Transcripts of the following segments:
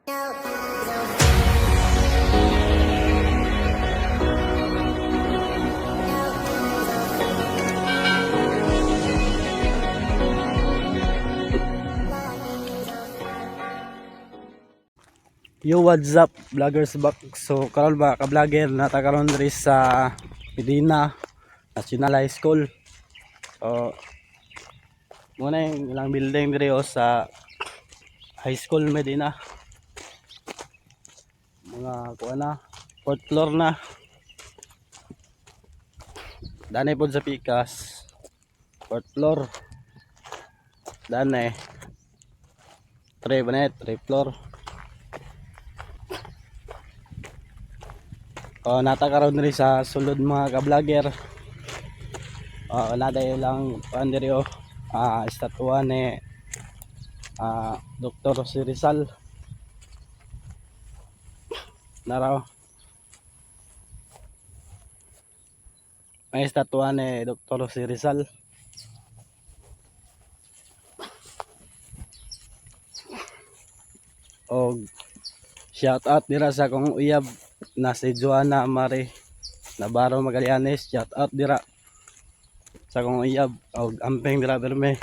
Yo, what's up, vloggers back. So karon ba ka vlogger nata karon diri sa Medina National High School. So muna yung ilang building diri sa High School Medina. Mga kuha na, 4th floor na. Dani pod sa pikas, 4th floor. Dani 3 floor. Nata karon diri sa sulod mga ka-vlogger. Wala dayo lang diri estatwa ni Dr. Jose Rizal. Naraw. May estatwa ni Dr. Jose Rizal. Og shout out dira sa kong uyab na si Joanna Mare Navarro Magallanes. Shout out dira sa kong uyab og amping dira berme.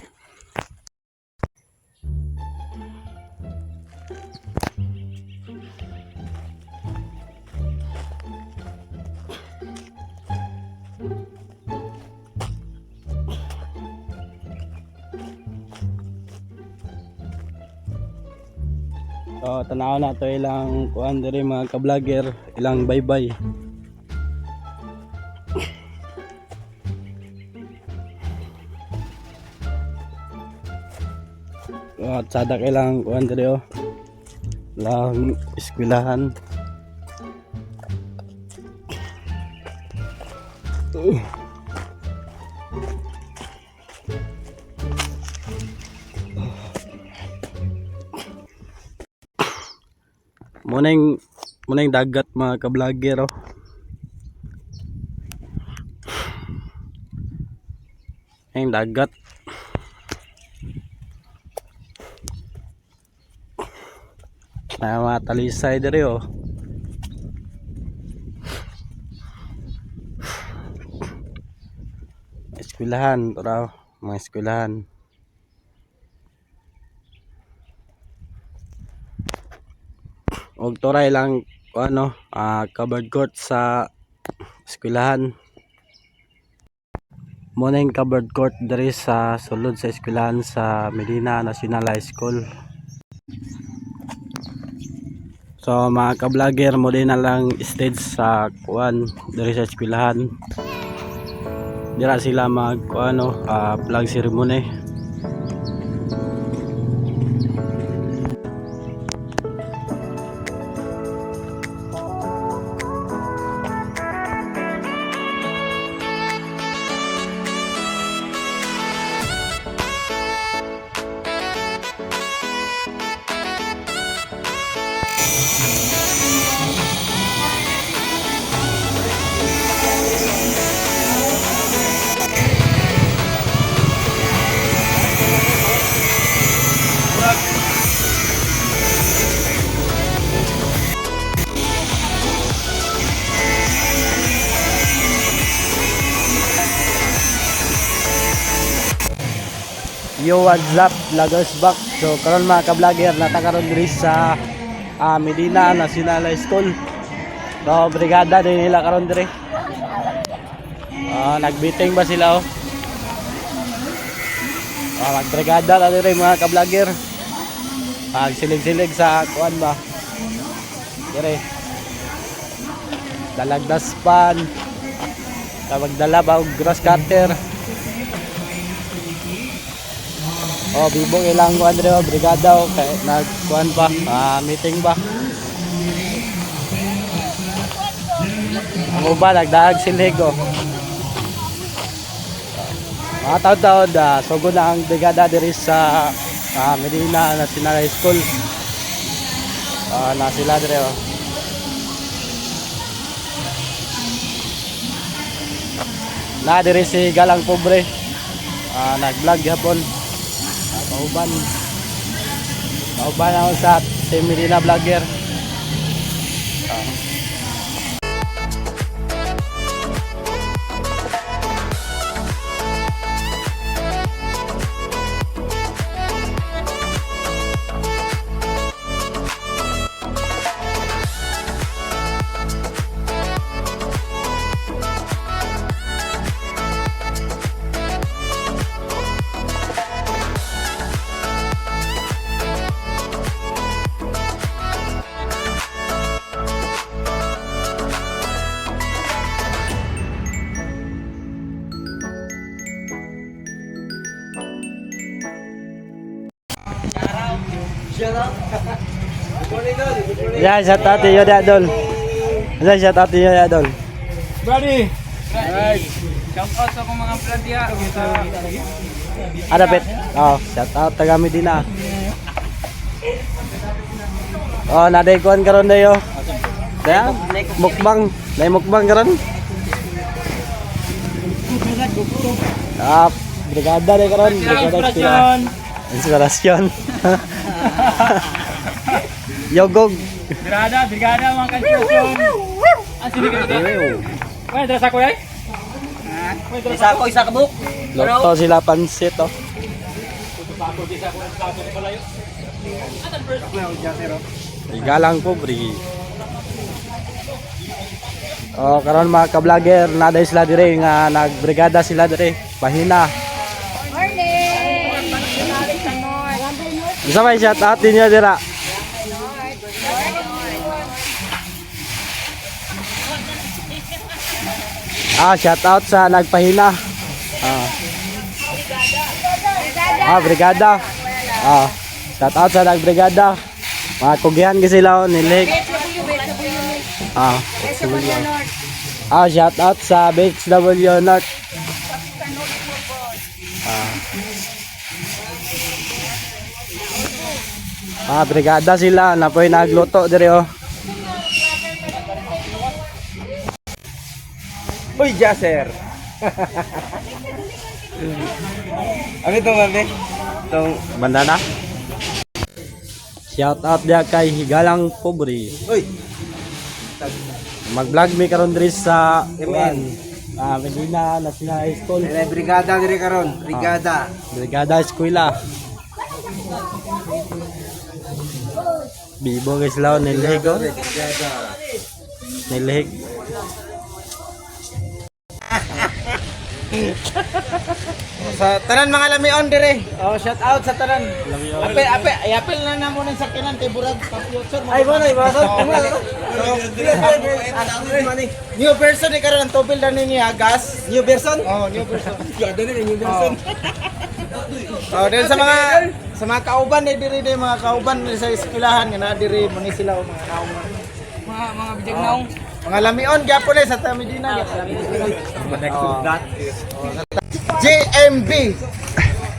Tanaw na to ilang kuan diri mga ka-vlogger, ilang bye-bye. Sada ilang kuan diri lang eskwelahan. Muneng dagat mga ka-vlogger Ang dagat. Mga talisay diri eskwelahan to raw, mga eskwelahan. Og toray lang covered court sa eskwelahan. Muna yung covered court diri sa sulod sa eskwelahan sa Medina National High School. So mga ka-vlogger, mo din na lang stage sa kuan diri sa eskwelahan. Dira sila mag flag ceremony. Yo, what's up, vloggers back. So karon mga ka-vlogger, nata karon diri sa Medina National High School. So brigada din nila karon diri. Nagbiting ba sila magbrigada na diri mga ka-vlogger. Silig-silig sa kuan ba diri. Dalagdaspan. Magdala ba og grass cutter. Bibong ilang kuan diri brigada kay nagkuan pa meeting ba. Ang uban nagdaag silig mga taon-taon sugod na ang brigada diri sa Medina National High School. Na sila diri na diri si Galang Pobre nag-vlog hapon. Pauban ako sa si Medina Vlogger. Yan, shout out to you, Idol. Yan, shout out to you, Idol. Buddy! Right. Shout out sa akong mga vlog diya. Ada pet. Oh, shout out taga Medina. Oh, naday kuan karon dayo. Daya, mukbang, nay mukbang karon. Ah, brigada day karon, brigada inspirasyon. Yogog. Brigada mga kansyosyon. Sini ka dito. Wala, dress ako yay? Isa ako, isa ka buk. Luto sila pansit oh. Galang po, bri. Oh, karon mga ka-vlogger, naday sila dire nga nagbrigada sila dire. Bahina. Isa may shout out niyo dira. Shout out sa nagpahina. Brigada. Shout out sa nagbrigada. Mga kugihan kasi sila nilig. Shout out sa BHW North. Brigada sila na po'y nagluto dire oh. Uy, Jaser! Ano ito, mami? Itong Bandana. Shout out dia kay Higalang Pobre. Uy! Mag-vlog mi karon diri sa MN. Medina National High School. Brigada diri karon. Brigada. Brigada Eskwela. Bibo guys lao nilhig oh. Brigada. Nilhig. Sa tanan mga lamion dire. Oh, shout out sa tanan. Apel na namo ng sakinan kay Burag Future. Ay mo na ibasod. New version ni karon ang tubig na niya gas. New version? Oh, new version. Ganda ni new version. Oh, then sa mga kauban ni dire mga kauban sa eskwelahan nga na dire mo ni sila mga kauban. Mga bijag naong mga lamion gyapon sa Medina. JMB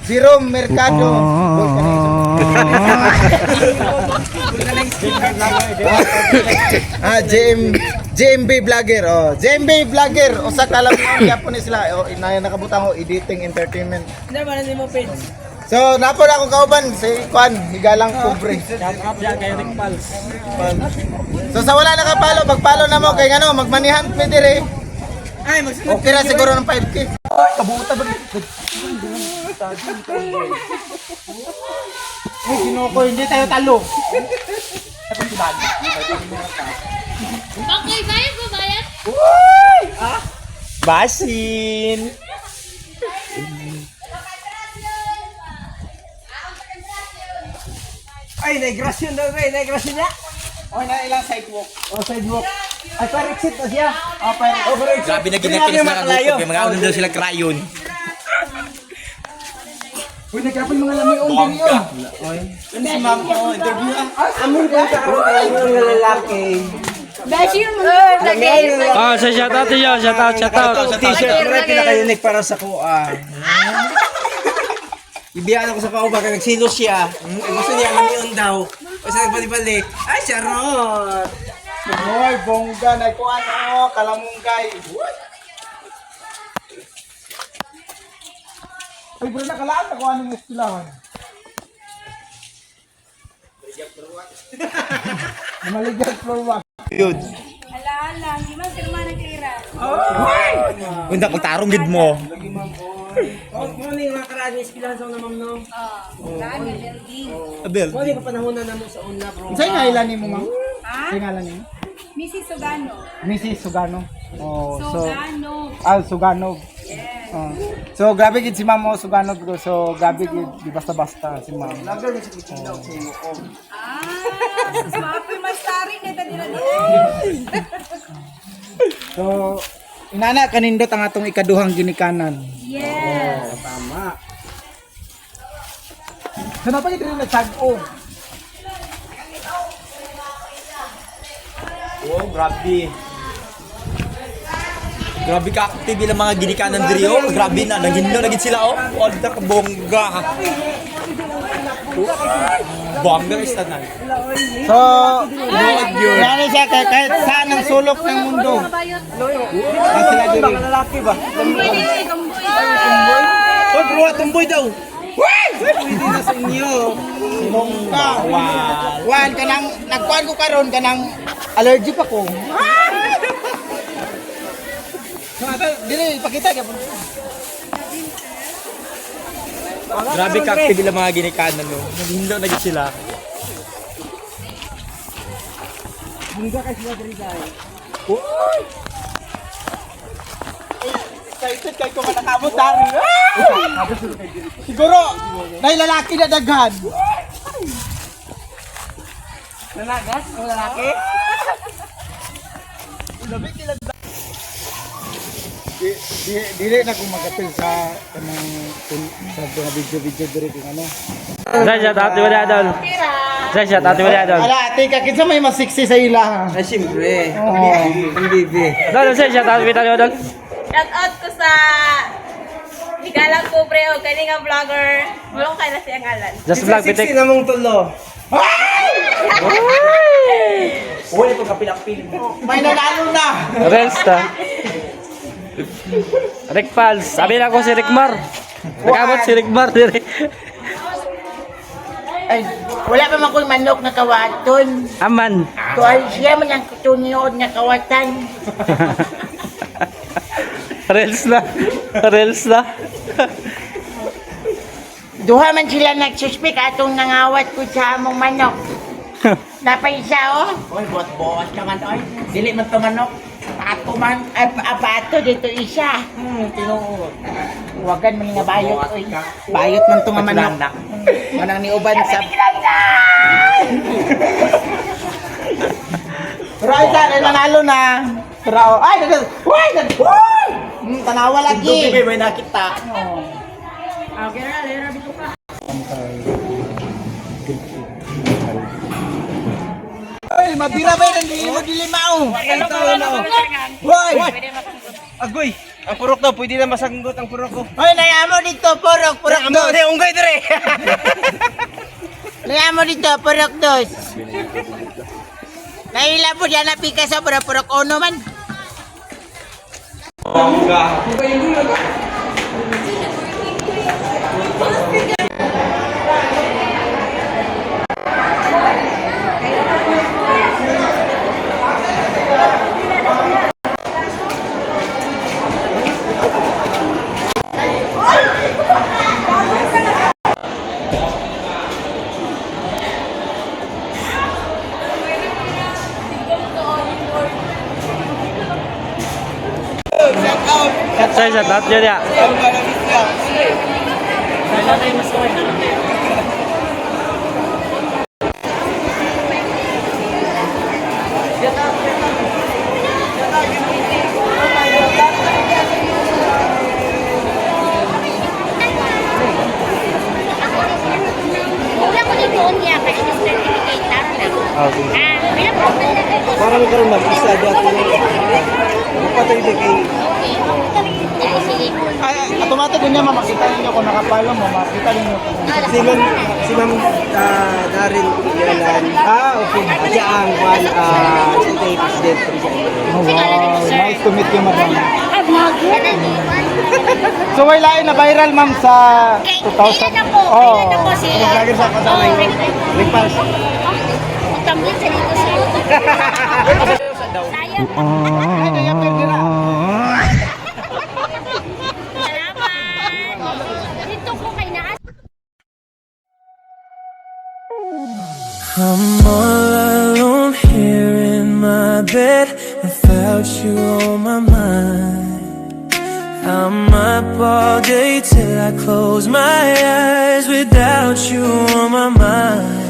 Jerome Mercado JMB Vlogger JMB Vlogger usa ka lang gyapon sila nakabutang editing entertainment. So napod ako kauban si Juan Higalang Pobre. Shout out dia kay Rick Pals. So sa wala nakapalo magpalo na mo kay ngano magmanihan mi dire. Ay okay ra siguro ng 5K. Kabuta ba? Ay, kinoko, hindi tayo talo. Okay, bayad ba bayad? Uy! Basin! Ay, naigrasyon daw, naigrasyon niya. Okay na ilang sidewalk. Sidewalk. Ay, parexit na siya. Parexit. Grabe na ginakinis na kagutok. May mga ulam daw sila crayon. Uy, nagkapon mga lamion din yun. Ano si ma'am ko? Interview ah. Amun ko sa mga lalaki. Bashir mo. Lagay. Sa shout out niyo, shout out. T-shirt na pinaka-unique para sa kuha. Ibiyaan ako sa kauba kaya nagsilo siya. Gusto niya lamion daw. Kasi nagbalik-balik. Ay, charot! Hoy, bongga na kuan kalamunggay. Ay, bro na kalaan na kuan ng estilawan. Mamaligyan floor wax. Yun. Ala, di man sir man nagtira. Kung pagtarong gid mo. Oh, mo ni mga karaan is kilansaw na ma'am no. Lagi building. Abel. Mo ni panahon na mo sa una bro. Sa'yo nga ilan mo, ma'am? Ha? Sa'yo nga ilan mo? Mrs. Sugano. Mrs. Sugano. Oh, Sugano. Sugano. Oh. So, grabe gid si Ma'am Sugano bro. So, grabe gid, di basta-basta si Ma'am. Lagar sa kitchen daw sa iyo. Swapo mas tarin na dira So, inana kanindot ang atong ikaduhang ginikanan. Yes. Tama. Sana pa dito nagtag-o. Oh, grabe. Grabe ka active bilang mga ginikanan diri oh. Grabe na, naginlo na gid sila oh. Order ka bongga. Bongga is tanan. So, yan siya kahit saan ang sulok ng mundo. Ang sila dito. Lalaki ba? Gamboy. Oh, bro, tumboy daw. Pwede na sa inyo. Mongka. Wan kanang nagkuan ko karon kanang allergic ako. Dili ipakita gyud. Grabe ka active bilang mga ginikanan no. Naginlo na gid sila. Bunga kay sila diri dai. Excited kay ko manakamot dari. Siguro nay lalaki na daghan. Nanagas ang lalaki. Dili na ko magapil sa kanang sa mga video diri kung ano. Dahil siya, tati wala doon. Dahil siya, tati wala doon. Ala, tika kinsa may mas sexy sa ila. Ay siyempre. Oo. Ang bibi. Doon, siya, tati wala doon. Shout out ko sa Higalang Kubre o kani nga vlogger. Bulong kay na siya ngalan. Just vlog, Sexy pitik. namong tulo. Uy, ito kapilak-pilik. May nanalo na. Rels ta. Rick Pals. Sabi na ko si Rickmar. Nagabot si Rickmar diri. Ay, wala pa man ko'y manok na kawaton. Aman. Tuwal siya man ang tunod na kawatan. Rels na. Rels na. Duha man sila nagsuspek atong nangawat ko sa among manok. Napay isa oh. Oy, buhat-buhat ka man oy. Dili man to manok. Ato man, ay apato dito isa. Tinuod. Huwagan man nga bayot oy. Bayot man to nga manok. Manang ni uban sa Pero ay sa nanalo na. Pero ay nag. Uy, nag. Tanawa lagi. May nakita. Ay, mabira ba hindi mo dilimaw. Hoy. Agoy, ang purok daw pwede na masanggot ang purok ko. Hoy, nayamo dito, purok dos. Amo, unggoy dire. Nayamo dito, purok dos. Naila po dyan na pika sa purok uno man. Saya siya, tati niya. Wala ko dito niya kay certificate na lang. Okay. May problem na dito. Parang karon mag-isa daw ako. Patay di kay Sige. Ay, automatic niya makita niyo kung nakapalo mo, makita niyo. si Ma'am Darin Yalan. Okay. Siya ang city president. Oh, wow, nice to meet you, madam. Vlogger. So, wala na viral, ma'am, sa 2000. Ilan ako? Oh, Ilan ako si... vlogger sa kasama yung Rick Rick Pals. Okay. tumbling sa dito sa YouTube. Sayang. Salamat. Dito ko kay Naas. I'm all alone here in my bed without you on my mind. I'm up all day till I close my eyes without you on my mind.